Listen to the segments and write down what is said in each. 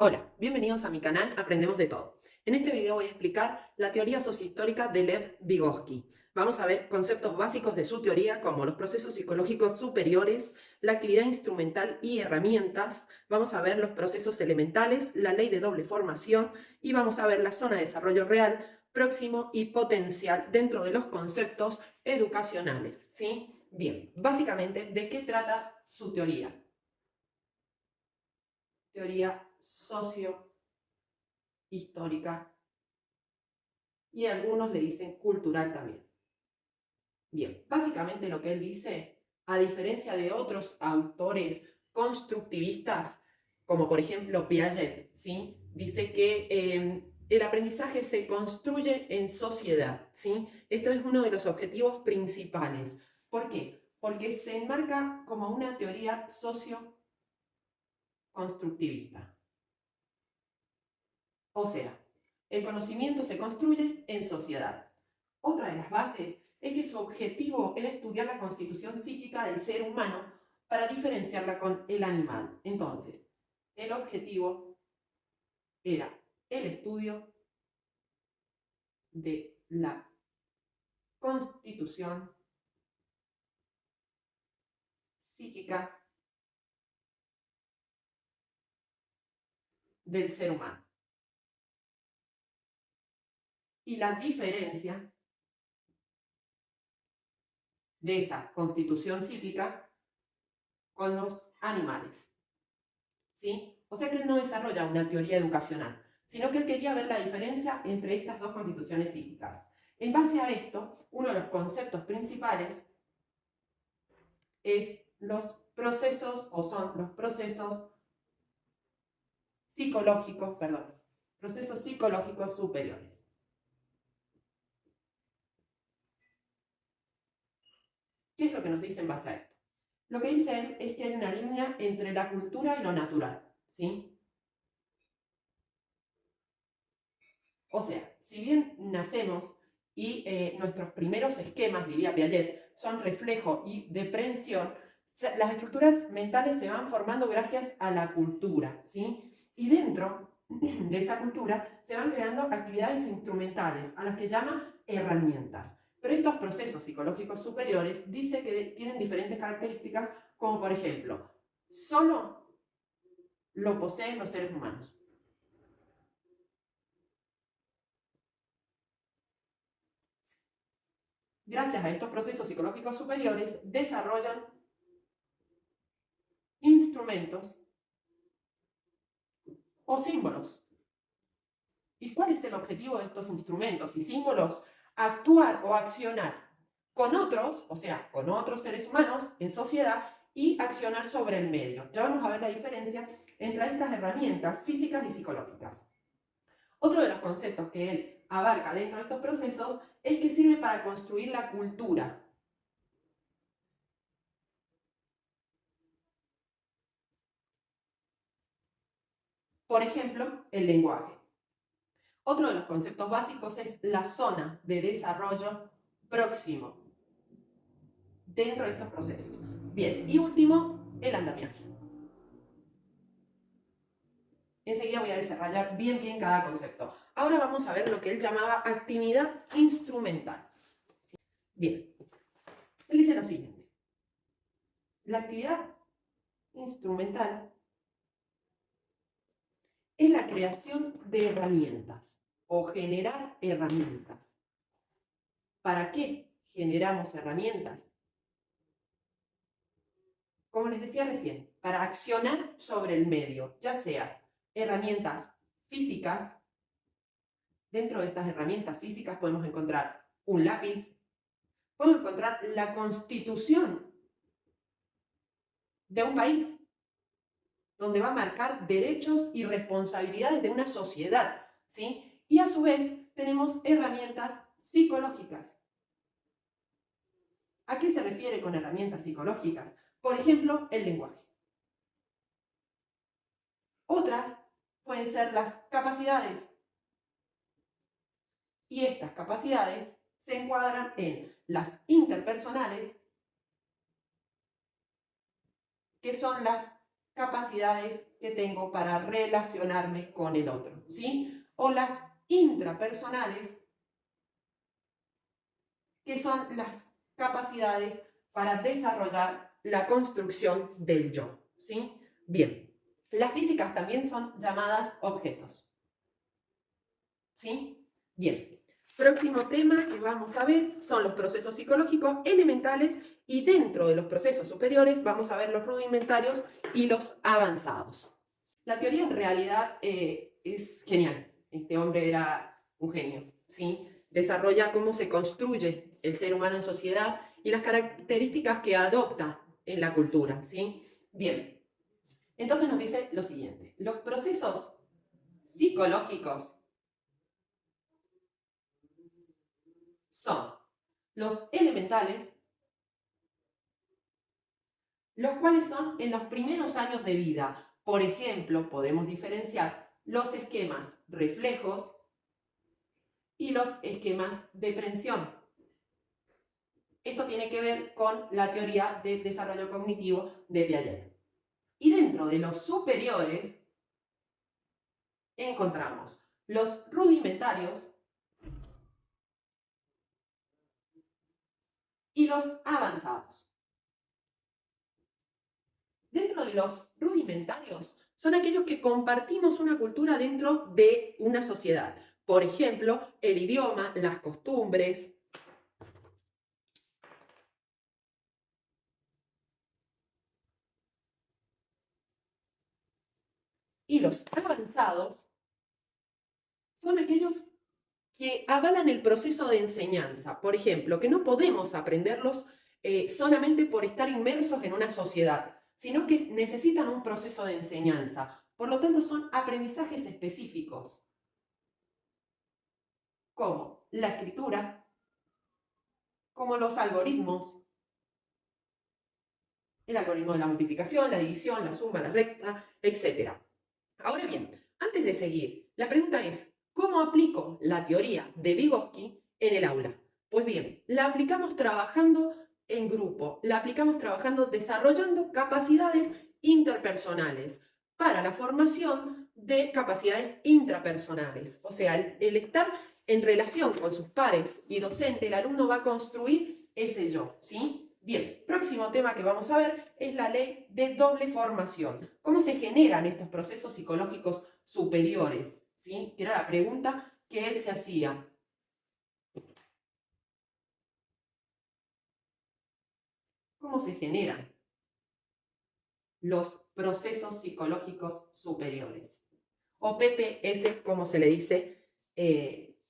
Hola, bienvenidos a mi canal Aprendemos de Todo. En este video voy a explicar la teoría sociohistórica de Lev Vygotsky. Vamos a ver conceptos básicos de su teoría como los procesos psicológicos superiores, la actividad instrumental y herramientas, vamos a ver los procesos elementales, la ley de doble formación y vamos a ver la zona de desarrollo real, próximo y potencial dentro de los conceptos educacionales. ¿Sí? Bien, básicamente, ¿de qué trata su teoría? Teoría sociohistórica y algunos le dicen cultural también. Bien, básicamente lo que él dice, a diferencia de otros autores constructivistas, como por ejemplo Piaget, ¿sí? Dice que el aprendizaje se construye en sociedad, ¿sí? Esto es uno de los objetivos principales. ¿Por qué? Porque se enmarca como una teoría socio-constructivista. O sea, el conocimiento se construye en sociedad. Otra de las bases es que su objetivo era estudiar la constitución psíquica del ser humano para diferenciarla con el animal. Entonces, el objetivo era el estudio de la constitución psíquica del ser humano y la diferencia de esa constitución psíquica con los animales. ¿Sí? O sea que él no desarrolla una teoría educacional, sino que él quería ver la diferencia entre estas dos constituciones psíquicas. En base a esto, uno de los conceptos principales es los procesos, o son los procesos psicológicos superiores. ¿Qué es lo que nos dice en base a esto? Lo que dice él es que hay una línea entre la cultura y lo natural, ¿sí? O sea, si bien nacemos y nuestros primeros esquemas, diría Piaget, son reflejo y depresión, las estructuras mentales se van formando gracias a la cultura, ¿sí? Y dentro de esa cultura se van creando actividades instrumentales, a las que llama herramientas. Pero estos procesos psicológicos superiores dice que tienen diferentes características, como por ejemplo, solo lo poseen los seres humanos. Gracias a estos procesos psicológicos superiores, desarrollan instrumentos o símbolos. ¿Y cuál es el objetivo de estos instrumentos y símbolos? Actuar o accionar con otros, o sea, con otros seres humanos en sociedad y accionar sobre el medio. Ya vamos a ver la diferencia entre estas herramientas físicas y psicológicas. Otro de los conceptos que él abarca dentro de estos procesos es que sirve para construir la cultura. Por ejemplo, el lenguaje. Otro de los conceptos básicos es la zona de desarrollo próximo dentro de estos procesos. Bien, y último, el andamiaje. Enseguida voy a desarrollar bien cada concepto. Ahora vamos a ver lo que él llamaba actividad instrumental. Bien, él dice lo siguiente. La actividad instrumental es la creación de herramientas o generar herramientas. ¿Para qué generamos herramientas? Como les decía recién, para accionar sobre el medio, ya sea herramientas físicas. Dentro de estas herramientas físicas podemos encontrar un lápiz, podemos encontrar la constitución de un país, donde va a marcar derechos y responsabilidades de una sociedad, ¿sí? Y a su vez tenemos herramientas psicológicas. ¿A qué se refiere con herramientas psicológicas? Por ejemplo, el lenguaje. Otras pueden ser las capacidades. Y estas capacidades se encuadran en las interpersonales, que son las capacidades que tengo para relacionarme con el otro, ¿sí? O las intrapersonales, que son las capacidades para desarrollar la construcción del yo, ¿sí? Bien, las físicas también son llamadas objetos, ¿sí? Bien, próximo tema que vamos a ver son los procesos psicológicos elementales y dentro de los procesos superiores vamos a ver los rudimentarios y los avanzados. La teoría en realidad es genial. Este hombre era un genio, ¿sí? Desarrolla cómo se construye el ser humano en sociedad y las características que adopta en la cultura, ¿sí? Bien, entonces nos dice lo siguiente. Los procesos psicológicos son los elementales, los cuales son en los primeros años de vida. Por ejemplo, podemos diferenciar los esquemas reflejos y los esquemas de prensión. Esto tiene que ver con la teoría del desarrollo cognitivo de Piaget. Y dentro de los superiores encontramos los rudimentarios y los avanzados. Dentro de los rudimentarios son aquellos que compartimos una cultura dentro de una sociedad. Por ejemplo, el idioma, las costumbres. Y los avanzados son aquellos que avalan el proceso de enseñanza. Por ejemplo, que no podemos aprenderlos solamente por estar inmersos en una sociedad, sino que necesitan un proceso de enseñanza. Por lo tanto, son aprendizajes específicos, como la escritura, como los algoritmos, el algoritmo de la multiplicación, la división, la suma, la recta, etc. Ahora bien, antes de seguir, la pregunta es, ¿cómo aplico la teoría de Vygotsky en el aula? Pues bien, la aplicamos trabajando en grupo, la aplicamos trabajando desarrollando capacidades interpersonales para la formación de capacidades intrapersonales. O sea, el estar en relación con sus pares y docente, el alumno va a construir ese yo, ¿sí? Bien, próximo tema que vamos a ver es la ley de doble formación. ¿Cómo se generan estos procesos psicológicos superiores? ¿Sí? Que era la pregunta que él se hacía. ¿Cómo se generan los procesos psicológicos superiores? O PPS, como se le dice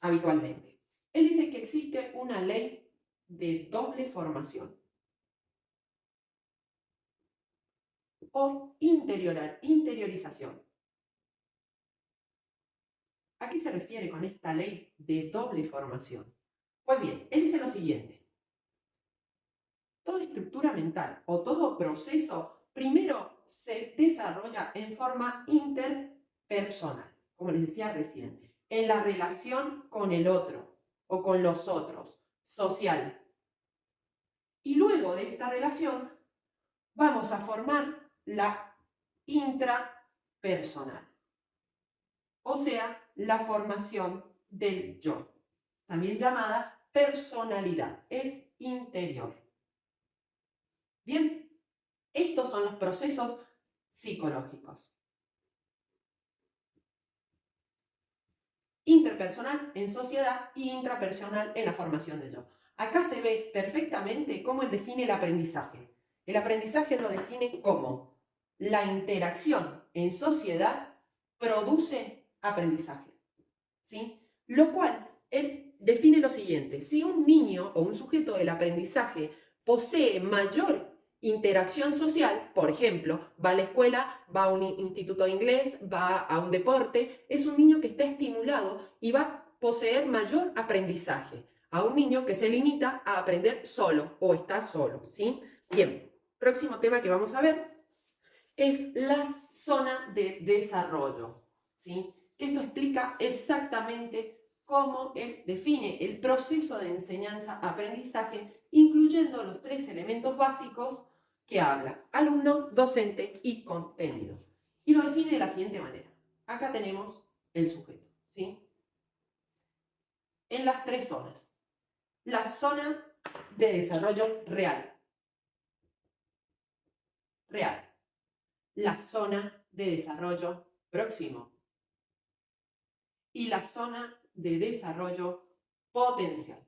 habitualmente. Él dice que existe una ley de doble formación. O interiorización. ¿A qué se refiere con esta ley de doble formación? Pues bien, él dice lo siguiente. Toda estructura mental o todo proceso primero se desarrolla en forma interpersonal, como les decía recién, en la relación con el otro o con los otros, social. Y luego de esta relación vamos a formar la intrapersonal, o sea, la formación del yo, también llamada personalidad, es interior. Bien, estos son los procesos psicológicos. Interpersonal en sociedad y intrapersonal en la formación del yo. Acá se ve perfectamente cómo él define el aprendizaje. El aprendizaje lo define como la interacción en sociedad produce aprendizaje, ¿sí? Lo cual él define lo siguiente: si un niño o un sujeto del aprendizaje posee mayor interacción social, por ejemplo, va a la escuela, va a un instituto de inglés, va a un deporte, es un niño que está estimulado y va a poseer mayor aprendizaje a un niño que se limita a aprender solo o está solo, ¿sí? Bien, próximo tema que vamos a ver es la zona de desarrollo, ¿sí? Esto explica exactamente cómo él define el proceso de enseñanza-aprendizaje, incluyendo los 3 elementos básicos que habla: alumno, docente y contenido. Y lo define de la siguiente manera. Acá tenemos el sujeto, ¿sí? En las 3 zonas. La zona de desarrollo real. Real. La zona de desarrollo próximo. Y la zona de desarrollo potencial.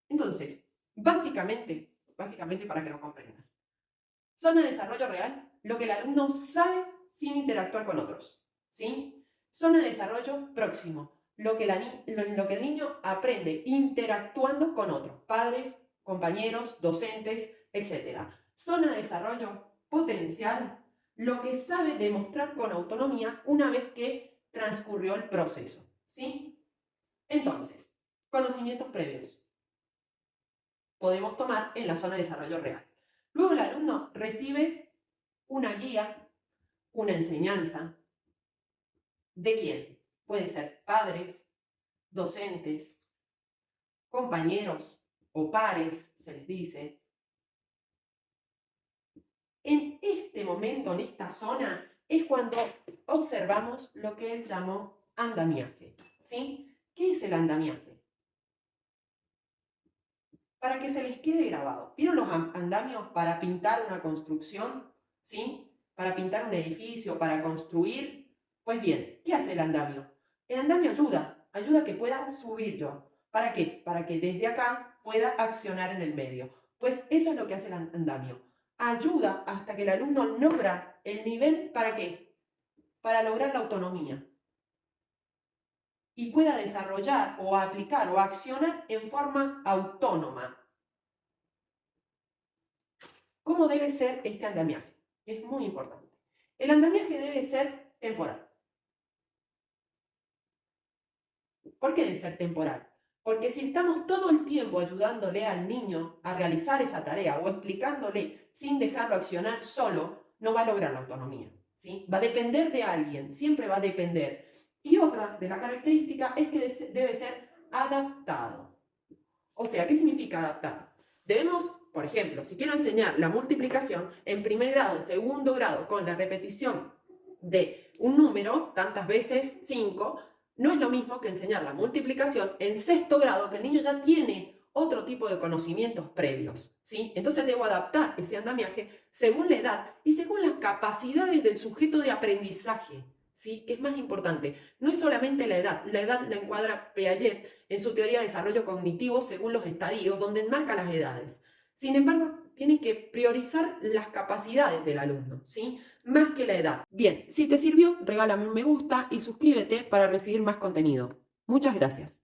Entonces, básicamente para que lo comprendan. Zona de desarrollo real, lo que el alumno sabe sin interactuar con otros, ¿sí? Zona de desarrollo próximo, lo que el niño aprende interactuando con otros, padres, compañeros, docentes, etc. Zona de desarrollo potencial, lo que sabe demostrar con autonomía una vez que transcurrió el proceso, ¿sí? Entonces, conocimientos previos podemos tomar en la zona de desarrollo real. Luego el alumno recibe una guía, una enseñanza. ¿De quién? Puede ser padres, docentes, compañeros o pares, se les dice. En este momento, en esta zona, es cuando observamos lo que él llamó andamiaje, ¿sí? ¿Qué es el andamiaje? Para que se les quede grabado. ¿Vieron los andamios para pintar una construcción? ¿Sí? Para pintar un edificio, para construir. Pues bien, ¿qué hace el andamio? El andamio ayuda a que pueda subir yo. ¿Para qué? Para que desde acá pueda accionar en el medio. Pues eso es lo que hace el andamio. Ayuda hasta que el alumno logra el nivel, ¿para qué? Para lograr la autonomía. Y pueda desarrollar o aplicar o accionar en forma autónoma. ¿Cómo debe ser este andamiaje? Es muy importante. El andamiaje debe ser temporal. ¿Por qué debe ser temporal? Porque si estamos todo el tiempo ayudándole al niño a realizar esa tarea o explicándole sin dejarlo accionar solo, no va a lograr la autonomía, ¿sí? Va a depender de alguien, siempre va a depender. Y otra de las características es que debe ser adaptado. O sea, ¿qué significa adaptado? Debemos, por ejemplo, si quiero enseñar la multiplicación en primer grado, en segundo grado, con la repetición de un número, tantas veces 5, no es lo mismo que enseñar la multiplicación en sexto grado, que el niño ya tiene otro tipo de conocimientos previos, ¿sí? Entonces debo adaptar ese andamiaje según la edad y según las capacidades del sujeto de aprendizaje, ¿sí? Que es más importante. No es solamente la edad la encuadra Piaget en su teoría de desarrollo cognitivo según los estadios, donde enmarca las edades. Sin embargo, tiene que priorizar las capacidades del alumno, ¿sí? Más que la edad. Bien, si te sirvió, regálame un me gusta y suscríbete para recibir más contenido. Muchas gracias.